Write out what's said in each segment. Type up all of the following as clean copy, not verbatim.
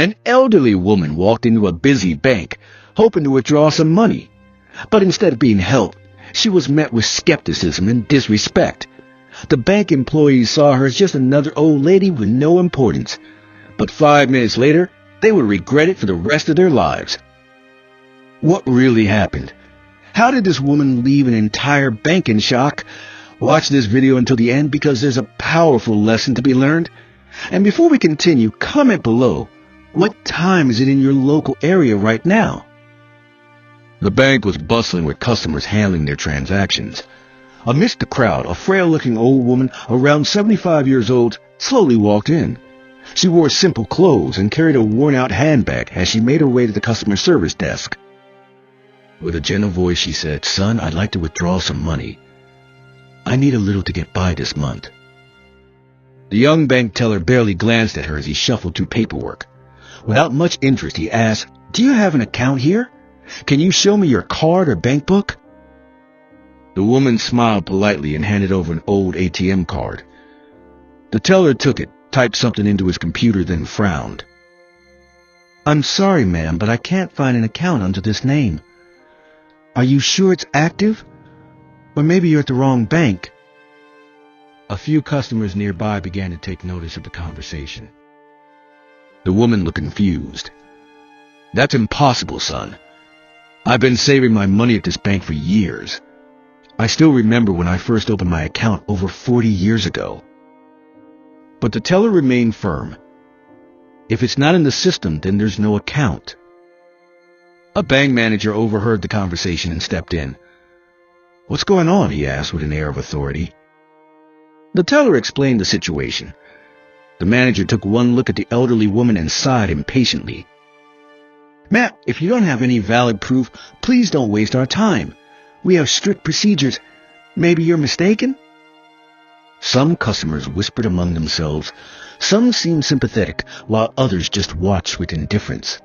An elderly woman walked into a busy bank, hoping to withdraw some money. But instead of being helped, she was met with skepticism and disrespect. The bank employees saw her as just another old lady with no importance. But 5 minutes later, they would regret it for the rest of their lives. What really happened? How did this woman leave an entire bank in shock? Watch this video until the end because there's a powerful lesson to be learned. And before we continue, comment below. What time is it in your local area right now? The bank was bustling with customers handling their transactions. Amidst the crowd, a frail-looking old woman, around 75 years old, slowly walked in. She wore simple clothes and carried a worn-out handbag as she made her way to the customer service desk. With a gentle voice, she said, "Son, I'd like to withdraw some money. I need a little to get by this month." The young bank teller barely glanced at her as he shuffled through paperwork. Without much interest, he asked, "Do you have an account here? Can you show me your card or bank book?" The woman smiled politely and handed over an old ATM card. The teller took it, typed something into his computer, then frowned. "I'm sorry, ma'am, but I can't find an account under this name. Are you sure it's active? Or maybe you're at the wrong bank." A few customers nearby began to take notice of the conversation. The woman looked confused. "That's impossible, son. I've been saving my money at this bank for years. I still remember when I first opened my account over 40 years ago." But the teller remained firm. "If it's not in the system, then there's no account." A bank manager overheard the conversation and stepped in. "What's going on?" he asked with an air of authority. The teller explained the situation. The manager took one look at the elderly woman and sighed impatiently. "Ma'am, if you don't have any valid proof, please don't waste our time. We have strict procedures. Maybe you're mistaken?" Some customers whispered among themselves. Some seemed sympathetic, while others just watched with indifference.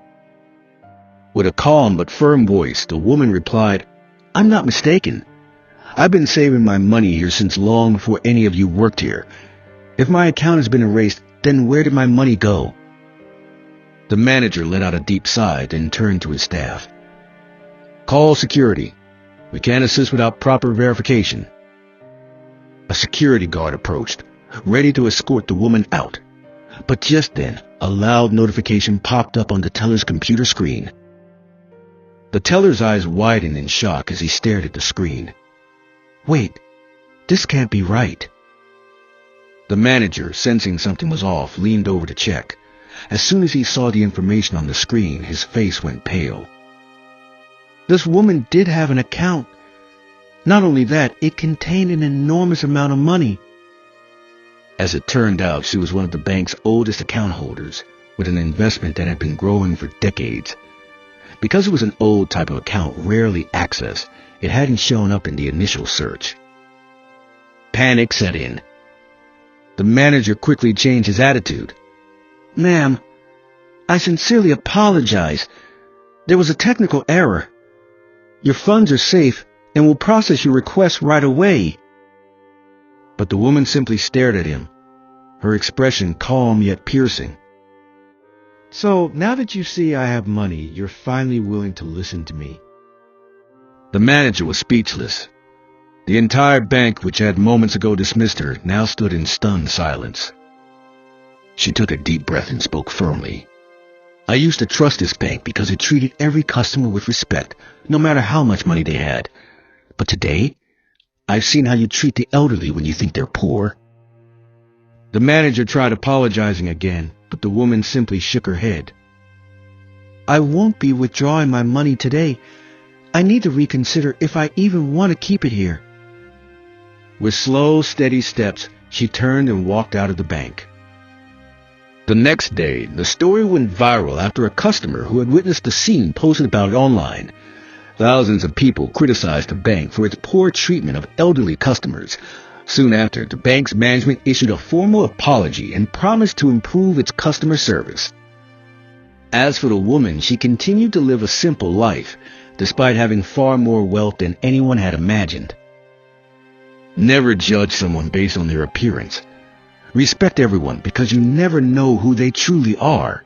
With a calm but firm voice, the woman replied, "I'm not mistaken. I've been saving my money here since long before any of you worked here. If my account has been erased, then where did my money go?" The manager let out a deep sigh, then turned to his staff. "Call security. We can't assist without proper verification." A security guard approached, ready to escort the woman out. But just then, a loud notification popped up on the teller's computer screen. The teller's eyes widened in shock as he stared at the screen. "Wait, this can't be right." The manager, sensing something was off, leaned over to check. As soon as he saw the information on the screen, his face went pale. This woman did have an account. Not only that, it contained an enormous amount of money. As it turned out, she was one of the bank's oldest account holders, with an investment that had been growing for decades. Because it was an old type of account rarely accessed, it hadn't shown up in the initial search. Panic set in. The manager quickly changed his attitude. "Ma'am, I sincerely apologize. There was a technical error. Your funds are safe and will process your request right away." But the woman simply stared at him, her expression calm yet piercing. "So, now that you see I have money, you're finally willing to listen to me." The manager was speechless. The entire bank, which had moments ago dismissed her, now stood in stunned silence. She took a deep breath and spoke firmly. "I used to trust this bank because it treated every customer with respect, no matter how much money they had. But today, I've seen how you treat the elderly when you think they're poor." The manager tried apologizing again, but the woman simply shook her head. "I won't be withdrawing my money today. I need to reconsider if I even want to keep it here." With slow, steady steps, she turned and walked out of the bank. The next day, the story went viral after a customer who had witnessed the scene posted about it online. Thousands of people criticized the bank for its poor treatment of elderly customers. Soon after, the bank's management issued a formal apology and promised to improve its customer service. As for the woman, she continued to live a simple life, despite having far more wealth than anyone had imagined. Never judge someone based on their appearance. Respect everyone because you never know who they truly are.